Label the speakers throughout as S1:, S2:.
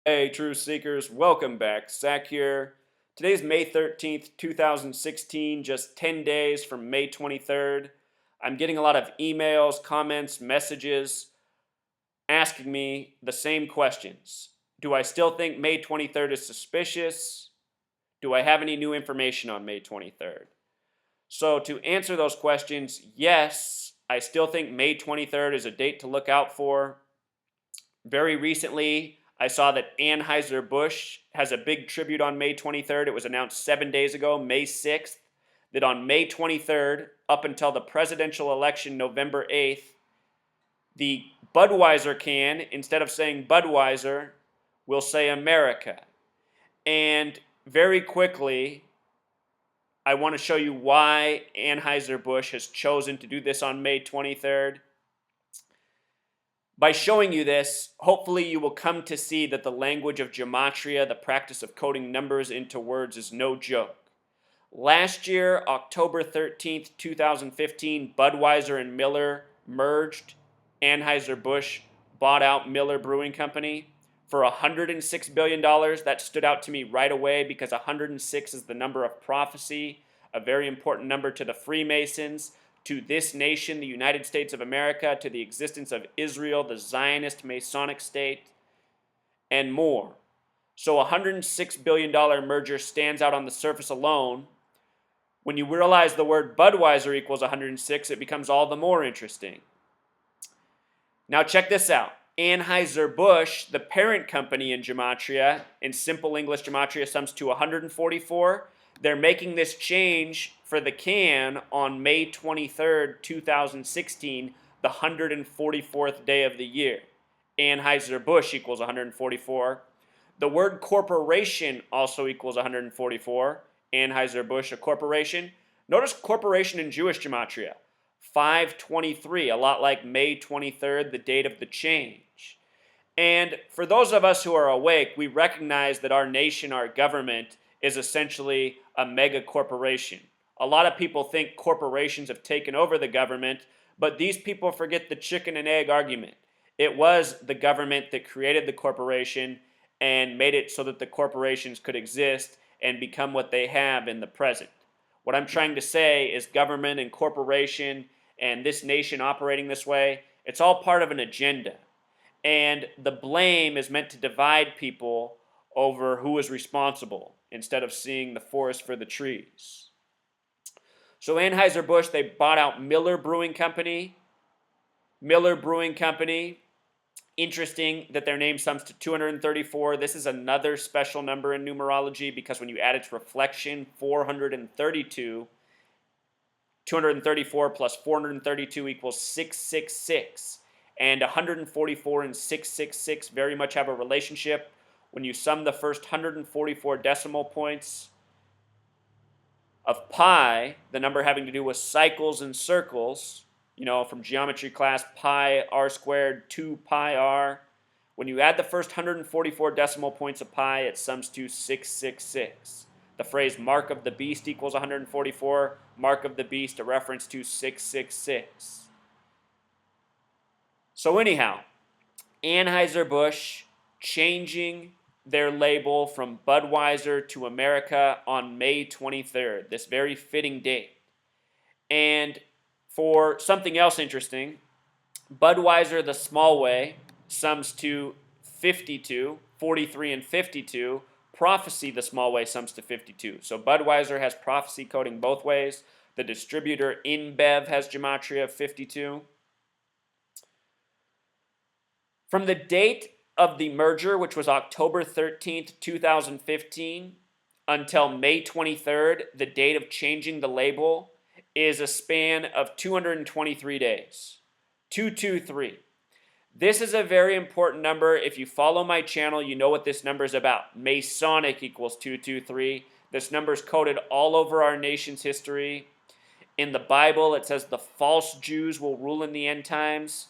S1: Hey, Truth Seekers, welcome back. Zach here. Today's May 13th, 2016, just 10 days from May 23rd. I'm getting a lot of emails, comments, messages asking me the same questions. Do I still think May 23rd is suspicious? Do I have any new information on May 23rd? So, to answer those questions, yes, I still think May 23rd is a date to look out for. Very recently, I saw that Anheuser Busch has a big tribute on May 23rd. It was announced 7 days ago, May 6th, that on May 23rd, up until the presidential election November 8th, the Budweiser can, instead of saying Budweiser, will say America. And very quickly, I want to show you why Anheuser Busch has chosen to do this on May 23rd. By showing you this, hopefully you will come to see that the language of Gematria, the practice of coding numbers into words, is no joke. Last year, October 13th, 2015, Budweiser and Miller merged. Anheuser-Busch bought out Miller Brewing Company for $106 billion. That stood out to me right away because 106 is the number of prophecy, a very important number to the Freemasons, to this nation, the United States of America, to the existence of Israel, the Zionist Masonic state, and more. So a $106 billion merger stands out on the surface alone. When you realize the word Budweiser equals 106, it becomes all the more interesting. Now check this out. Anheuser-Busch, the parent company in Gematria, in simple English Gematria sums to 144. They're making this change for the can on May 23rd, 2016, the 144th day of the year. Anheuser-Busch equals 144. The word corporation also equals 144. Anheuser-Busch, a corporation. Notice corporation in Jewish Gematria. 523, a lot like May 23rd, the date of the change. And for those of us who are awake, we recognize that our nation, our government, is essentially a mega corporation. A lot of people think corporations have taken over the government, but these people forget the chicken and egg argument. It was the government that created the corporation and made it so that the corporations could exist and become what they have in the present. What I'm trying to say is government and corporation and this nation operating this way, it's all part of an agenda. And the blame is meant to divide people over who is responsible instead of seeing the forest for the trees. So Anheuser-Busch, they bought out Miller Brewing Company. Miller Brewing Company, interesting that their name sums to 234. This is another special number in numerology because when you add its reflection, 432, 234 plus 432 equals 666. And 144 and 666 very much have a relationship. When you sum the first 144 decimal points of pi, the number having to do with cycles and circles, you know, from geometry class, pi r squared, 2 pi r. When you add the first 144 decimal points of pi, it sums to 666. The phrase mark of the beast equals 144. Mark of the beast, a reference to 666. So anyhow, Anheuser-Busch changing their label from Budweiser to America on May 23rd, this very fitting date. And for something else interesting, Budweiser, the small way, sums to 52, 43 and 52. Prophecy, the small way, sums to 52. So Budweiser has prophecy coding both ways. The distributor InBev has Gematria of 52. From the date of the merger, which was October 13th, 2015, until May 23rd, the date of changing the label, is a span of 223 days. 223. This is a very important number. If you follow my channel, you know what this number is about. Masonic equals 223. This number is coded all over our nation's history. In the Bible, it says the false Jews will rule in the end times.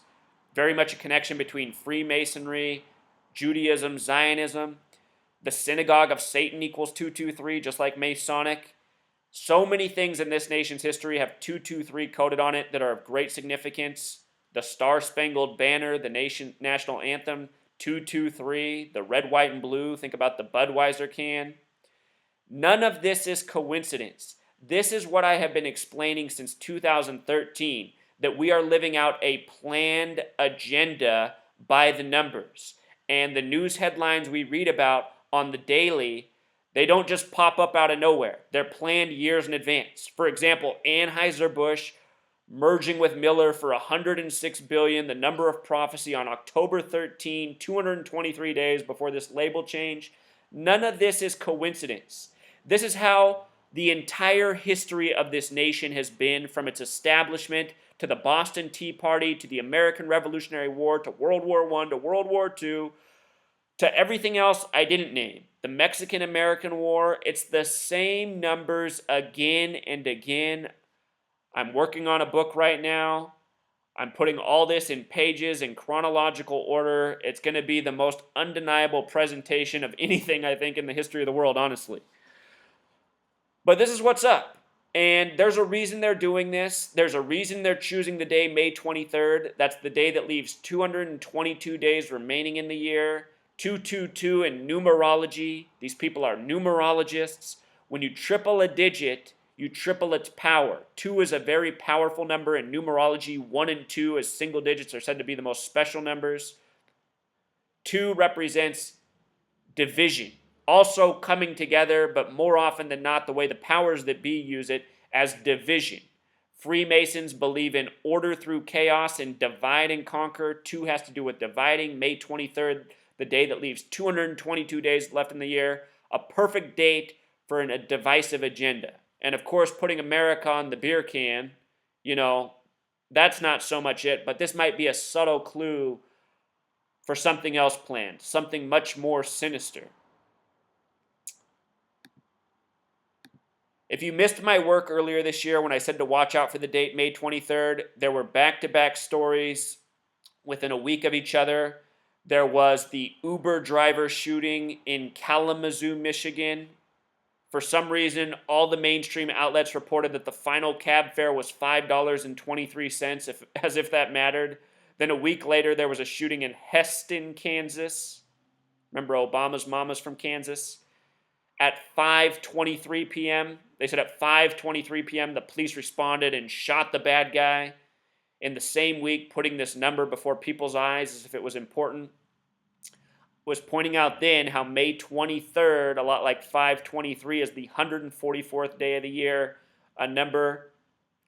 S1: Very much a connection between Freemasonry, Judaism, Zionism. The synagogue of Satan equals 223, just like Masonic. So many things in this nation's history have 223 coded on it that are of great significance. The Star-Spangled Banner, the national anthem, 223, the red, white, and blue. Think about the Budweiser can. None of this is coincidence. This is what I have been explaining since 2013, that we are living out a planned agenda by the numbers. And the news headlines we read about on the daily, they don't just pop up out of nowhere. They're planned years in advance. For example, Anheuser Busch merging with Miller for $106 billion, the number of prophecy on October 13, 223 days before this label change. None of this is coincidence. This is how the entire history of this nation has been, from its establishment to the Boston Tea Party to the American Revolutionary War to World War I to World War II to everything else I didn't name. The Mexican-American War, it's the same numbers again and again. I'm working on a book right now. I'm putting all this in pages in chronological order. It's going to be the most undeniable presentation of anything, I think, in the history of the world, honestly. But this is what's up. And there's a reason they're doing this. There's a reason they're choosing the day, May 23rd. That's the day that leaves 222 days remaining in the year. 222 in numerology. These people are numerologists. When you triple a digit, you triple its power. 2 is a very powerful number in numerology. 1 and 2 as single digits are said to be the most special numbers. 2 represents division. Also coming together, but more often than not, the way the powers that be use it, as division. Freemasons believe in order through chaos and divide and conquer. 2 has to do with dividing. May 23rd, the day that leaves 222 days left in the year. A perfect date for a divisive agenda. And of course, putting America on the beer can, that's not so much it, but this might be a subtle clue for something else planned, something much more sinister. If you missed my work earlier this year when I said to watch out for the date May 23rd, there were back-to-back stories within a week of each other. There was the Uber driver shooting in Kalamazoo, Michigan. For some reason, all the mainstream outlets reported that the final cab fare was $5.23, as if that mattered. Then a week later, there was a shooting in Heston, Kansas. Remember Obama's mama's from Kansas? At 5:23 p.m., they said at 5:23 p.m., the police responded and shot the bad guy. In the same week, putting this number before people's eyes as if it was important. Was pointing out then how May 23rd, a lot like 523, is the 144th day of the year, a number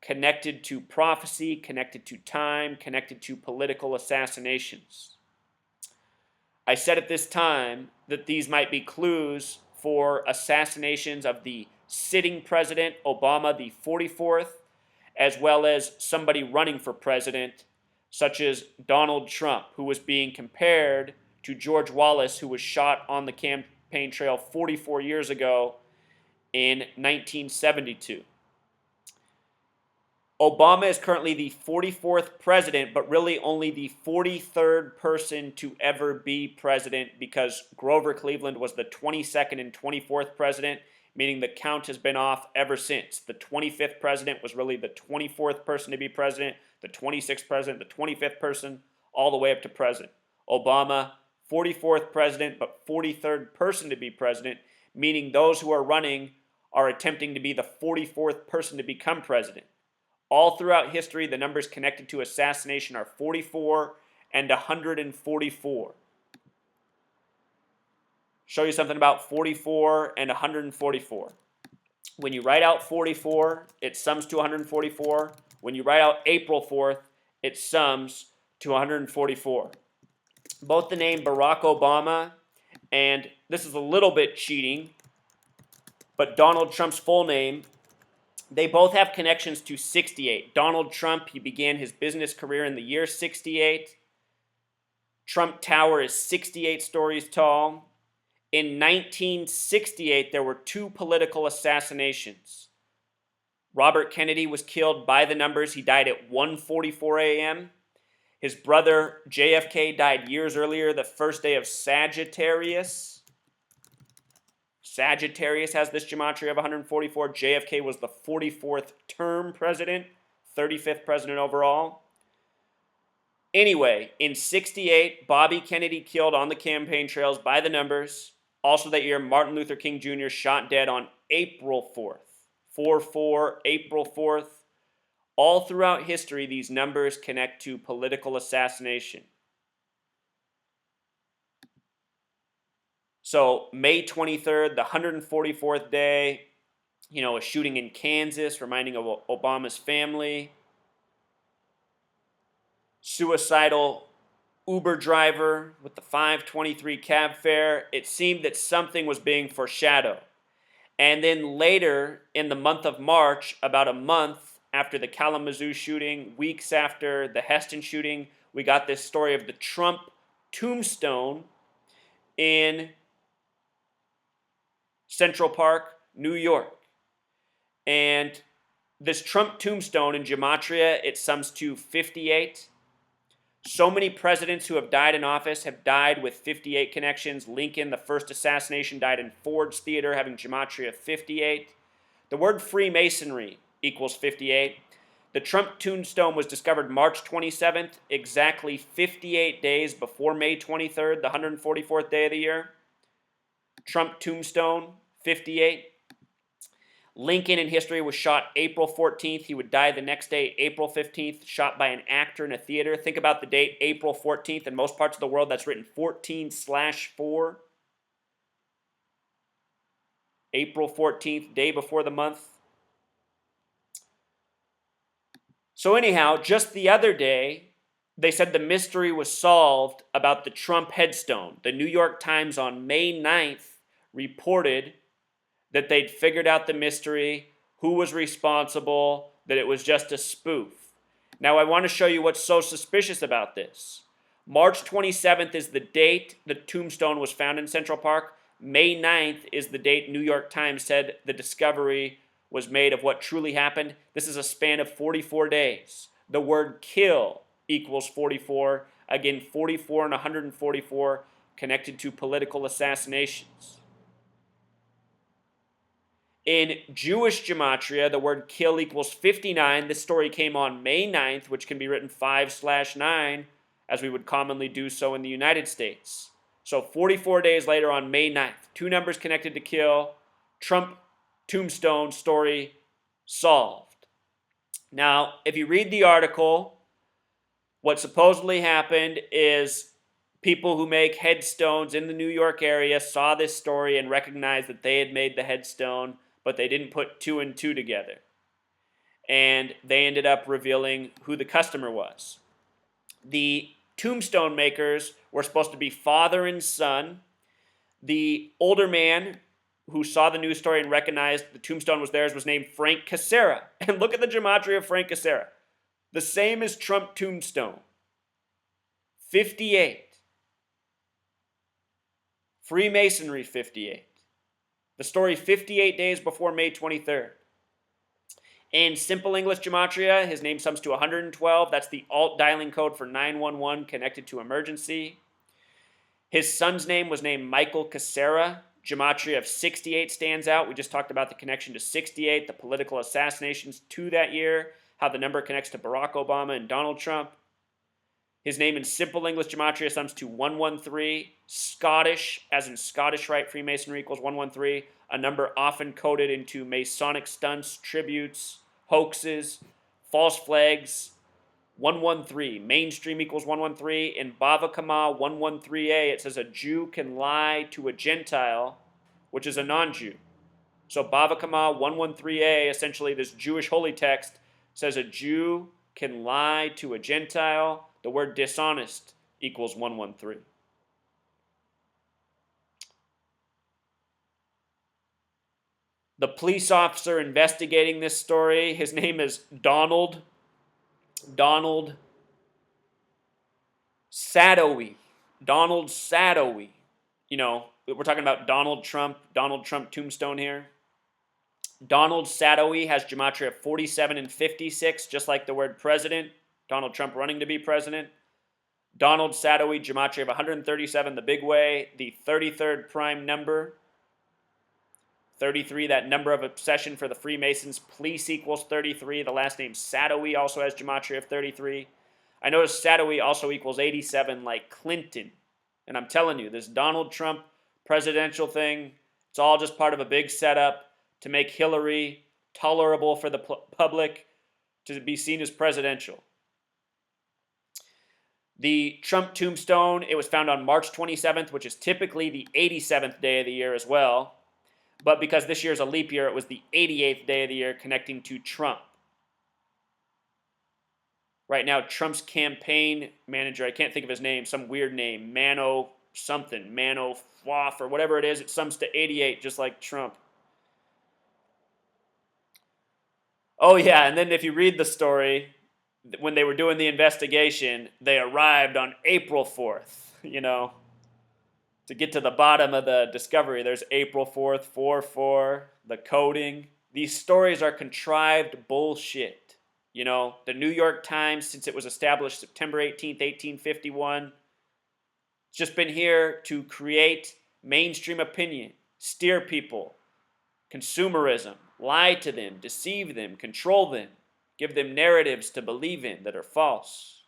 S1: connected to prophecy, connected to time, connected to political assassinations. I said at this time that these might be clues for assassinations of the sitting president, Obama, the 44th, as well as somebody running for president, such as Donald Trump, who was being compared to George Wallace, who was shot on the campaign trail 44 years ago in 1972. Obama is currently the 44th president, but really only the 43rd person to ever be president, because Grover Cleveland was the 22nd and 24th president, meaning the count has been off ever since. The 25th president was really the 24th person to be president, the 26th president, the 25th person, all the way up to president. Obama, 44th president, but 43rd person to be president, meaning those who are running are attempting to be the 44th person to become president. All throughout history, the numbers connected to assassination are 44 and 144. Show you something about 44 and 144. When you write out 44, it sums to 144. When you write out April 4th, it sums to 144. Both the name Barack Obama, and this is a little bit cheating, but Donald Trump's full name, they both have connections to 68. Donald Trump, he began his business career in the year 68. Trump Tower is 68 stories tall. In 1968, there were 2 political assassinations. Robert Kennedy was killed by the numbers. He died at 1:44 a.m. His brother JFK died years earlier, the first day of Sagittarius. Sagittarius has this gematria of 144. JFK was the 44th term president, 35th president overall. Anyway, in 68, Bobby Kennedy killed on the campaign trails by the numbers. Also that year, Martin Luther King Jr. shot dead on April 4th. 4-4, April 4th. All throughout history, these numbers connect to political assassination. So May 23rd, the 144th day, a shooting in Kansas, reminding of Obama's family. Suicidal Uber driver with the 523 cab fare. It seemed that something was being foreshadowed. And then later in the month of March, about a month after the Kalamazoo shooting, weeks after the Heston shooting, we got this story of the Trump Tombstone in Central Park, New York. And this Trump Tombstone in Gematria, it sums to 58. So many presidents who have died in office have died with 58 connections. Lincoln, the first assassination, died in Ford's Theater, having Gematria 58. The word Freemasonry equals 58. The Trump Tombstone was discovered March 27th, exactly 58 days before May 23rd, the 144th day of the year. Trump Tombstone, 58. Lincoln in history was shot April 14th. He would die the next day, April 15th, shot by an actor in a theater. Think about the date, April 14th. In most parts of the world, that's written 14/4. April 14th, day before the month. So anyhow, just the other day, they said the mystery was solved about the Trump headstone. The New York Times on May 9th reported that they'd figured out the mystery, who was responsible, that it was just a spoof. Now, I want to show you what's so suspicious about this. March 27th is the date the tombstone was found in Central Park. May 9th is the date New York Times said the discovery was made of what truly happened. This is a span of 44 days. The word kill equals 44. Again, 44 and 144 connected to political assassinations. In Jewish Gematria, the word kill equals 59. This story came on May 9th, which can be written 5/9, as we would commonly do so in the United States. So 44 days later on May 9th, two numbers connected to kill, Trump Tombstone story solved. Now, if you read the article, what supposedly happened is people who make headstones in the New York area saw this story and recognized that they had made the headstone, but they didn't put two and two together. And they ended up revealing who the customer was. The tombstone makers were supposed to be father and son. The older man who saw the news story and recognized the tombstone was theirs was named Frank Casera. And look at the gematria of Frank Casera. The same as Trump Tombstone. 58. Freemasonry, 58. The story 58 days before May 23rd. In simple English gematria, his name sums to 112. That's the alt dialing code for 911 connected to emergency. His son's name was named Michael Casera. Gematria of 68 stands out. We just talked about the connection to 68, the political assassinations to that year, how the number connects to Barack Obama and Donald Trump. His name in simple English gematria sums to 113. Scottish, as in Scottish Rite Freemasonry equals 113, a number often coded into Masonic stunts, tributes, hoaxes, false flags. 113. Mainstream equals 113. In Bava Kama 113a, it says a Jew can lie to a Gentile, which is a non-Jew. So Bava Kama 113a, essentially this Jewish holy text, says a Jew can lie to a Gentile. The word dishonest equals 113. The police officer investigating this story, his name is Donald Sadowy. Donald Sadowy. You know, we're talking about Donald Trump Tombstone here. Donald Sadowy has gematria 47 and 56, just like the word president. Donald Trump running to be president. Donald Sadowy, gematria of 137, the big way, the 33rd prime number. 33, that number of obsession for the Freemasons. Police equals 33. The last name Sadowy also has gematria of 33. I noticed Sadowee also equals 87 like Clinton. And I'm telling you, this Donald Trump presidential thing, it's all just part of a big setup to make Hillary tolerable for the public to be seen as presidential. The Trump Tombstone, it was found on March 27th, which is typically the 87th day of the year as well. But because this year is a leap year, it was the 88th day of the year connecting to Trump. Right now, Trump's campaign manager, I can't think of his name, some weird name, Mano something, Mano Floff or whatever it is, it sums to 88, just like Trump. Oh yeah, and then if you read the story, when they were doing the investigation, they arrived on April 4th, to get to the bottom of the discovery. There's April 4th, 4-4, the coding. These stories are contrived bullshit. The New York Times, since it was established September 18th, 1851, it's just been here to create mainstream opinion, steer people, consumerism, lie to them, deceive them, control them, give them narratives to believe in that are false.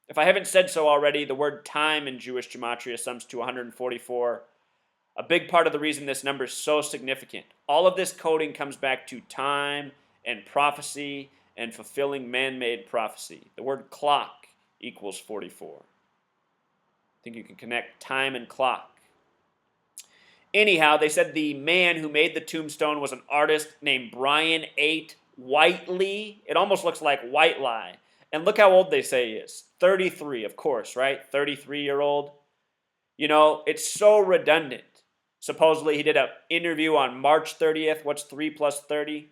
S1: If I haven't said so already, the word time in Jewish gematria sums to 144. A big part of the reason this number is so significant. All of this coding comes back to time and prophecy and fulfilling man-made prophecy. The word clock equals 44. I think you can connect time and clock. Anyhow, they said the man who made the tombstone was an artist named Brian 8 Whiteley. It almost looks like White Lie. And look how old they say he is. 33, of course, right? 33-year-old. It's so redundant. Supposedly he did an interview on March 30th. What's 3 plus 30?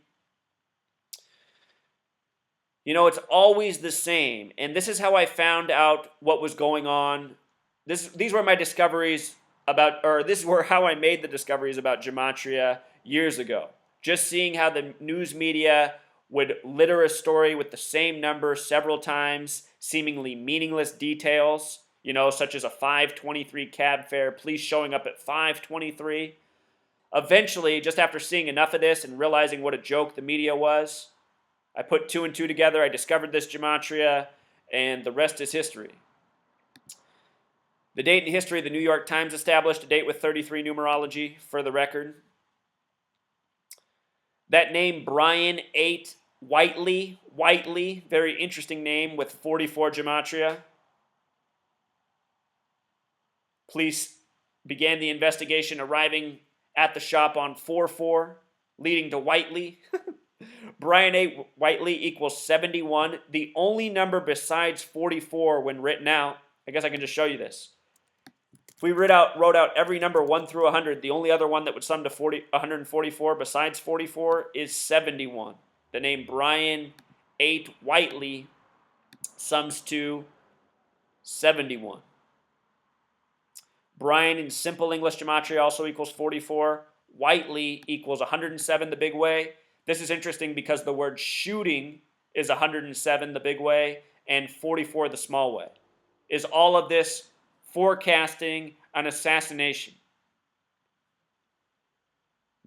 S1: It's always the same. And this is how I found out what was going on. These were my discoveries this is how I made the discoveries about gematria years ago. Just seeing how the news media would litter a story with the same number several times, seemingly meaningless details, such as a 5:23 cab fare, police showing up at 5:23. Eventually, just after seeing enough of this and realizing what a joke the media was, I put 2 and 2 together, I discovered this gematria, and the rest is history. The date in history, the New York Times established a date with 33 numerology, for the record. That name, Brian 8 Whiteley, very interesting name with 44 gematria. Police began the investigation, arriving at the shop on 4-4, leading to Whiteley. Brian 8 Whiteley equals 71, the only number besides 44 when written out. I guess I can just show you this. If we wrote out every number 1 through 100, the only other one that would sum to 144 besides 44 is 71. The name Brian 8 Whiteley sums to 71. Brian in simple English gematria also equals 44. Whiteley equals 107 the big way. This is interesting because the word shooting is 107 the big way and 44 the small way. Is all of this forecasting an assassination?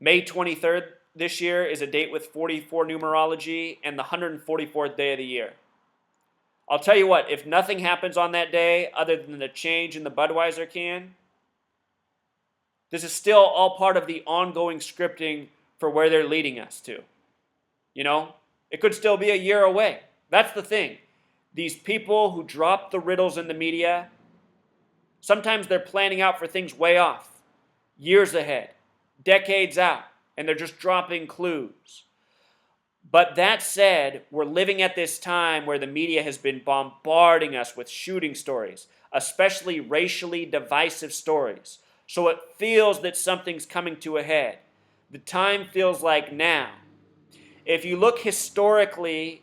S1: May 23rd this year is a date with 44 numerology and the 144th day of the year. I'll tell you what, if nothing happens on that day other than the change in the Budweiser can, this is still all part of the ongoing scripting for where they're leading us to. It could still be a year away. That's the thing. These people who drop the riddles in the media, sometimes they're planning out for things way off, years ahead, decades out, and they're just dropping clues. But that said, we're living at this time where the media has been bombarding us with shooting stories, especially racially divisive stories. So it feels that something's coming to a head. The time feels like now. If you look historically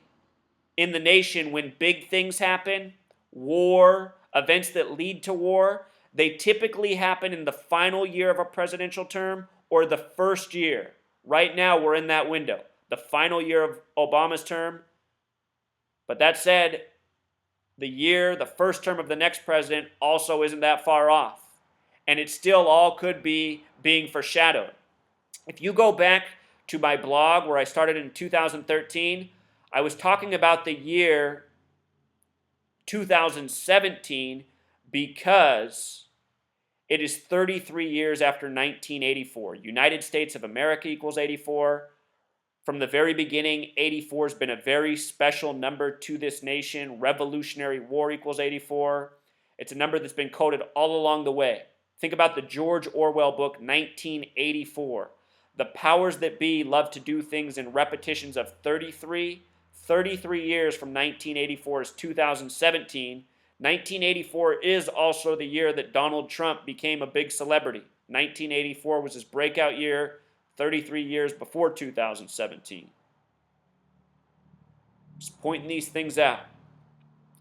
S1: in the nation when big things happen, war, events that lead to war, they typically happen in the final year of a presidential term or the first year. Right now, we're in that window, the final year of Obama's term. But that said, the first term of the next president also isn't that far off. And it still all could be being foreshadowed. If you go back to my blog where I started in 2013, I was talking about the year 2017 because it is 33 years after 1984. United States of America equals 84. From the very beginning, 84 has been a very special number to this nation. Revolutionary War equals 84. It's a number that's been coded all along the way. Think about the George Orwell book, 1984. The powers that be love to do things in repetitions of 33. 33 years from 1984 is 2017. 1984 is also the year that Donald Trump became a big celebrity. 1984 was his breakout year, 33 years before 2017. Just pointing these things out.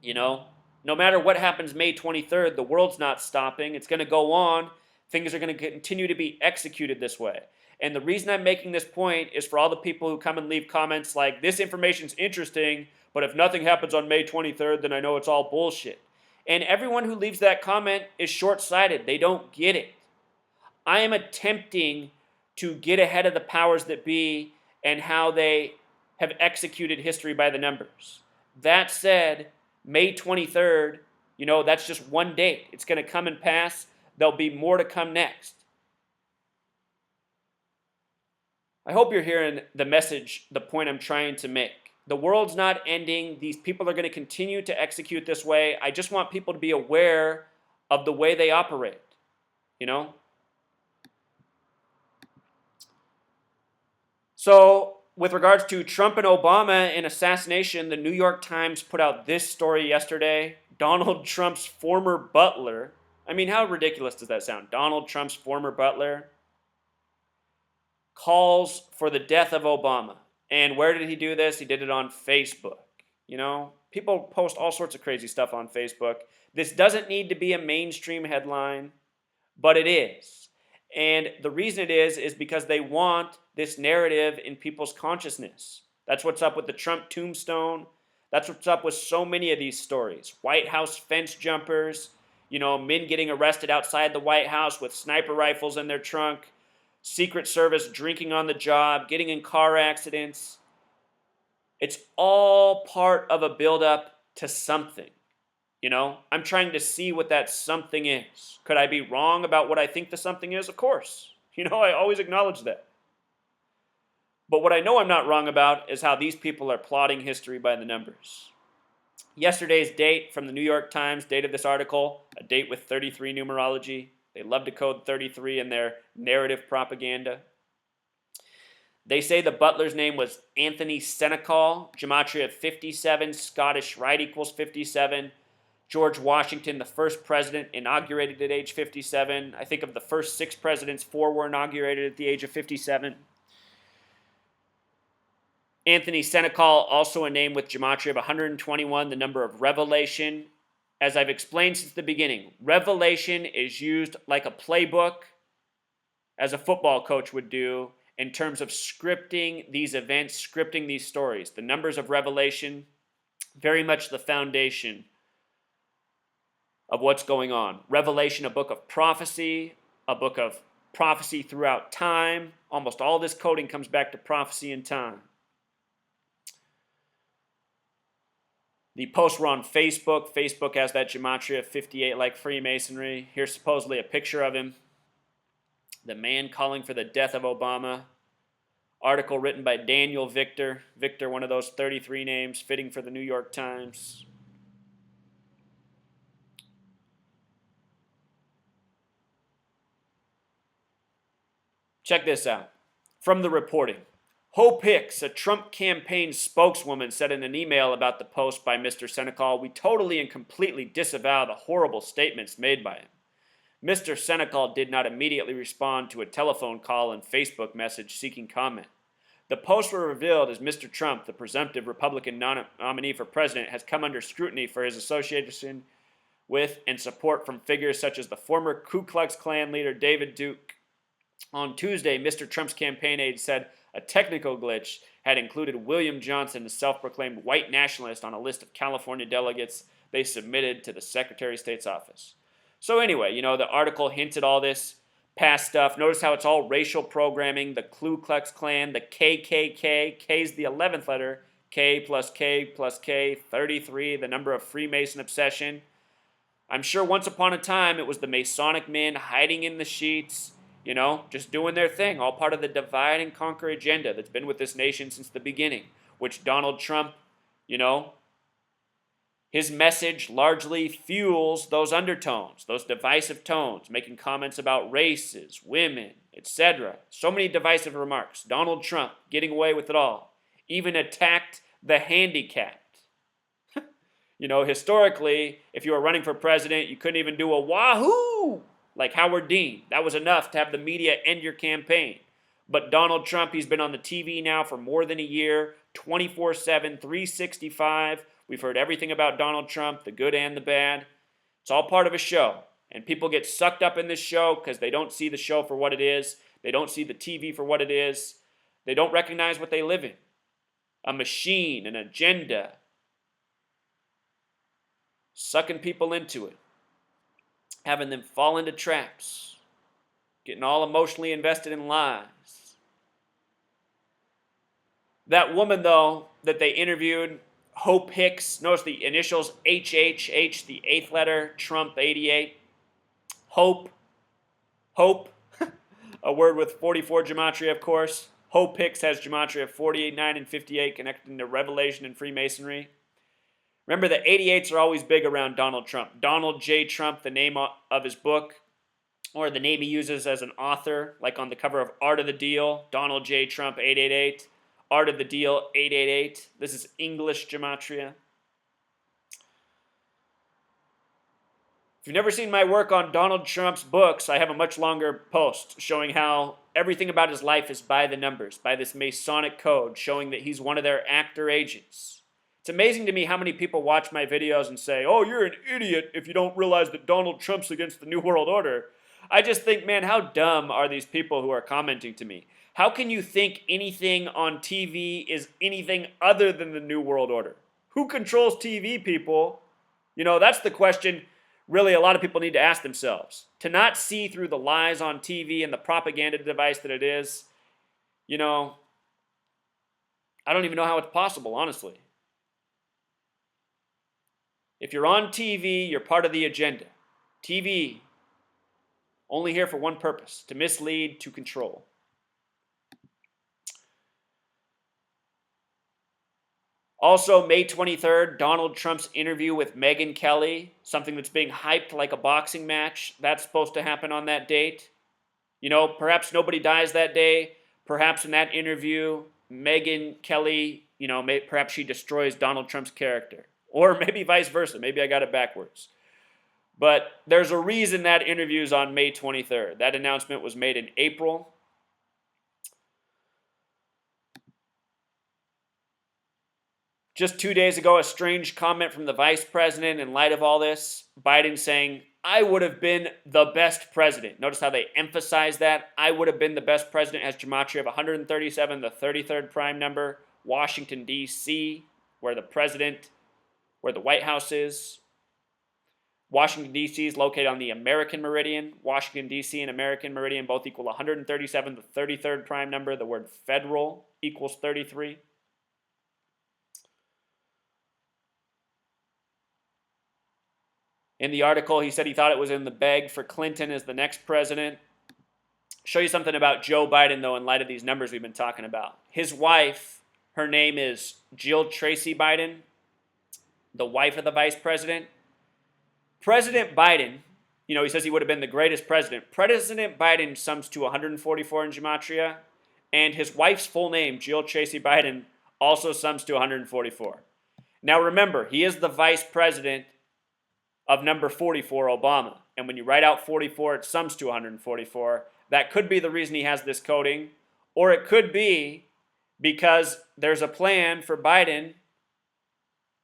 S1: You know, no matter what happens May 23rd, the world's not stopping. It's going to go on. Things are going to continue to be executed this way. And the reason I'm making this point is for all the people who come and leave comments like, this information's interesting, but if nothing happens on May 23rd, then I know it's all bullshit. And everyone who leaves that comment is short-sighted. They don't get it. I am attempting to get ahead of the powers that be and how they have executed history by the numbers. That said, May 23rd, you know, that's just one date. It's going to come and pass. There'll be more to come next. I hope you're hearing the message, the point I'm trying to make. The world's not ending. These people are going to continue to execute this way. I just want people to be aware of the way they operate, you know? So, with regards to Trump and Obama and assassination, the New York Times put out this story yesterday. Donald Trump's former butler. I mean, how ridiculous does that sound? Donald Trump's former butler calls for the death of Obama. And where did he do this? He did it on Facebook. You know, people post all sorts of crazy stuff on Facebook. This doesn't need to be a mainstream headline, but it is. And the reason it is because they want this narrative in people's consciousness. That's what's up with the Trump Tombstone. That's what's up with so many of these stories. White House fence jumpers, you know, men getting arrested outside the White House with sniper rifles in their trunk, Secret Service drinking on the job, getting in car accidents. It's all part of a buildup to something. You know, I'm trying to see what that something is. Could I be wrong about what I think the something is? Of course. You know, I always acknowledge that. But what I know I'm not wrong about is how these people are plotting history by the numbers. Yesterday's date from the New York Times, date of this article, a date with 33 numerology. They love to code 33 in their narrative propaganda. They say the butler's name was Anthony Senecal, Gematria 57, Scottish Rite equals 57. George Washington, the first president, inaugurated at age 57. I think of the first 6 presidents, 4 were inaugurated at the age of 57. Anthony Senecal, also a name with Gematria of 121, the number of revelation. As I've explained since the beginning, revelation is used like a playbook, as a football coach would do, in terms of scripting these events, scripting these stories. The numbers of revelation, very much the foundation of what's going on. Revelation, a book of prophecy throughout time. Almost all this coding comes back to prophecy and time. The posts were on Facebook. Facebook has that Gematria 58 like Freemasonry. Here's supposedly a picture of him. The man calling for the death of Obama. Article written by Daniel Victor. Victor, one of those 33 names, fitting for the New York Times. Check this out. From the reporting. Hope Hicks, a Trump campaign spokeswoman, said in an email about the post by Mr. Senecal, "We totally and completely disavow the horrible statements made by him." Mr. Senecal did not immediately respond to a telephone call and Facebook message seeking comment. The posts were revealed as Mr. Trump, the presumptive Republican nominee for president, has come under scrutiny for his association with and support from figures such as the former Ku Klux Klan leader David Duke. On Tuesday, Mr. Trump's campaign aide said a technical glitch had included William Johnson, the self-proclaimed white nationalist, on a list of California delegates they submitted to the Secretary of State's office. So anyway, you know, the article hints at all this past stuff. Notice how it's all racial programming, the Ku Klux Klan, the KKK, K's the 11th letter, K plus K plus K, 33, the number of Freemason obsession. I'm sure once upon a time it was the Masonic men hiding in the sheets, just doing their thing, all part of the divide and conquer agenda that's been with this nation since the beginning, which Donald Trump, his message largely fuels those undertones, those divisive tones, making comments about races, women, etc. So many divisive remarks. Donald Trump getting away with it all. Even attacked the handicapped. Historically, if you were running for president, you couldn't even do a wahoo like Howard Dean. That was enough to have the media end your campaign. But Donald Trump, he's been on the TV now for more than a year, 24/7, 365. We've heard everything about Donald Trump, the good and the bad. It's all part of a show. And people get sucked up in this show because they don't see the show for what it is. They don't see the TV for what it is. They don't recognize what they live in. A machine, an agenda. Sucking people into it. Having them fall into traps. Getting all emotionally invested in lies. That woman, though, that they interviewed, Hope Hicks, notice the initials HHH, the eighth letter, Trump 88. Hope, a word with 44 Gematria, of course. Hope Hicks has Gematria 48, 9, and 58 connecting to Revelation and Freemasonry. Remember, the 88s are always big around Donald Trump. Donald J. Trump, the name of his book, or the name he uses as an author, like on the cover of Art of the Deal, Donald J. Trump 888. Art of the Deal 888. This is English Gematria. If you've never seen my work on Donald Trump's books, I have a much longer post showing how everything about his life is by the numbers, by this Masonic code, showing that he's one of their actor agents. It's amazing to me how many people watch my videos and say, oh, you're an idiot if you don't realize that Donald Trump's against the New World Order. I just think, man, how dumb are these people who are commenting to me? How can you think anything on TV is anything other than the New World Order? Who controls TV, people? That's the question really a lot of people need to ask themselves. To not see through the lies on TV and the propaganda device that it is, I don't even know how it's possible, honestly. If you're on TV, you're part of the agenda. TV, only here for one purpose, to mislead, to control. Also, May 23rd, Donald Trump's interview with Megyn Kelly, something that's being hyped like a boxing match. That's supposed to happen on that date. Perhaps nobody dies that day. Perhaps in that interview, Megyn Kelly, perhaps she destroys Donald Trump's character. Or maybe vice versa. Maybe I got it backwards. But there's a reason that interview is on May 23rd. That announcement was made in April. Just 2 days ago, a strange comment from the vice president in light of all this. Biden saying, I would have been the best president. Notice how they emphasize that. I would have been the best president has Gematria of 137, the 33rd prime number. Washington, D.C., where the White House is. Washington, D.C. is located on the American meridian. Washington, D.C. and American meridian both equal 137, the 33rd prime number. The word federal equals 33. In the article, he said he thought it was in the bag for Clinton as the next president. Show you something about Joe Biden, though, in light of these numbers we've been talking about. His wife, her name is Jill Tracy Biden, the wife of the vice president. President Biden, he says he would have been the greatest president. President Biden sums to 144 in Gematria, and his wife's full name, Jill Tracy Biden, also sums to 144. Now remember, he is the vice president of number 44, Obama. And when you write out 44, it sums to 144. That could be the reason he has this coding. Or it could be because there's a plan for Biden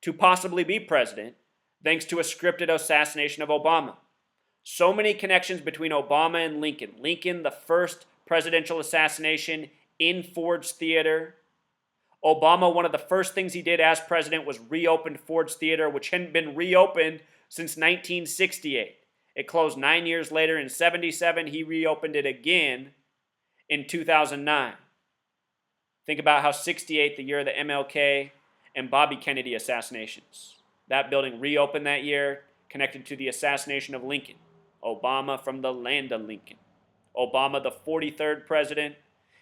S1: to possibly be president thanks to a scripted assassination of Obama. So many connections between Obama and Lincoln. Lincoln, the first presidential assassination in Ford's Theater. Obama, one of the first things he did as president was reopen Ford's Theater, which hadn't been reopened since 1968. It closed 9 years later in 1977. He reopened it again in 2009. Think about how 68, the year of the MLK and Bobby Kennedy assassinations. That building reopened that year, connected to the assassination of Lincoln. Obama from the land of Lincoln. Obama, the 43rd president.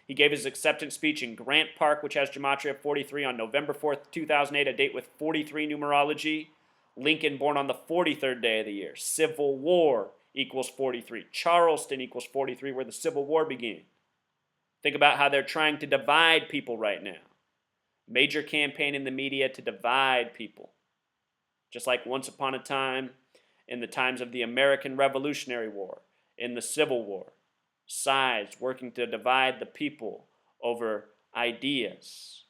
S1: He gave his acceptance speech in Grant Park, which has Gematria 43, on November 4th, 2008, a date with 43 numerology. Lincoln born on the 43rd day of the year. Civil War equals 43. Charleston equals 43, where the Civil War began. Think about how they're trying to divide people right now. Major campaign in the media to divide people. Just like once upon a time, in the times of the American Revolutionary War, in the Civil War. Sides working to divide the people over ideas.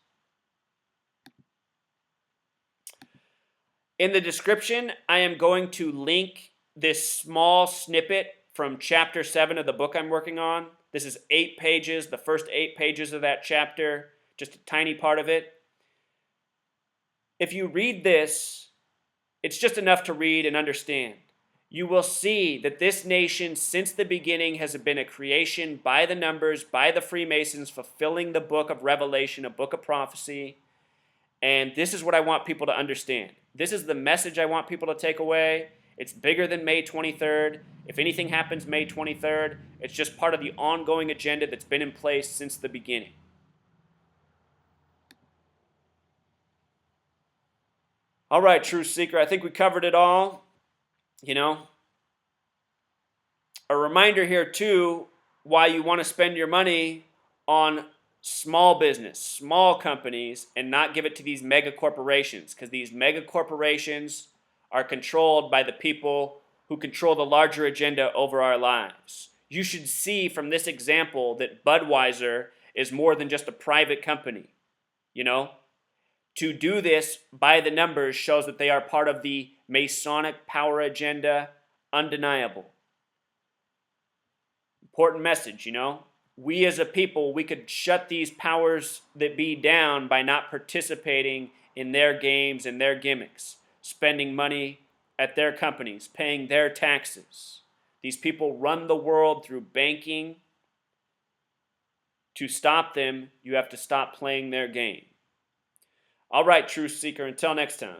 S1: In the description, I am going to link this small snippet from chapter 7 of the book I'm working on. This is 8 pages, the first 8 pages of that chapter, just a tiny part of it. If you read this, it's just enough to read and understand. You will see that this nation, since the beginning, has been a creation by the numbers, by the Freemasons, fulfilling the book of Revelation, a book of prophecy. And this is what I want people to understand. This is the message I want people to take away. It's bigger than May 23rd. If anything happens May 23rd, it's just part of the ongoing agenda that's been in place since the beginning. All right, Truth Seeker, I think we covered it all. You know, a reminder here too, why you want to spend your money on small business, small companies, and not give it to these mega corporations, because these mega corporations are controlled by the people who control the larger agenda over our lives. You should see from this example that Budweiser is more than just a private company, you know? To do this by the numbers shows that they are part of the Masonic power agenda, undeniable. Important message, you know. We as a people, we could shut these powers that be down by not participating in their games and their gimmicks, spending money at their companies, paying their taxes. These people run the world through banking. To stop them, you have to stop playing their game. All right, Truth Seeker, until next time.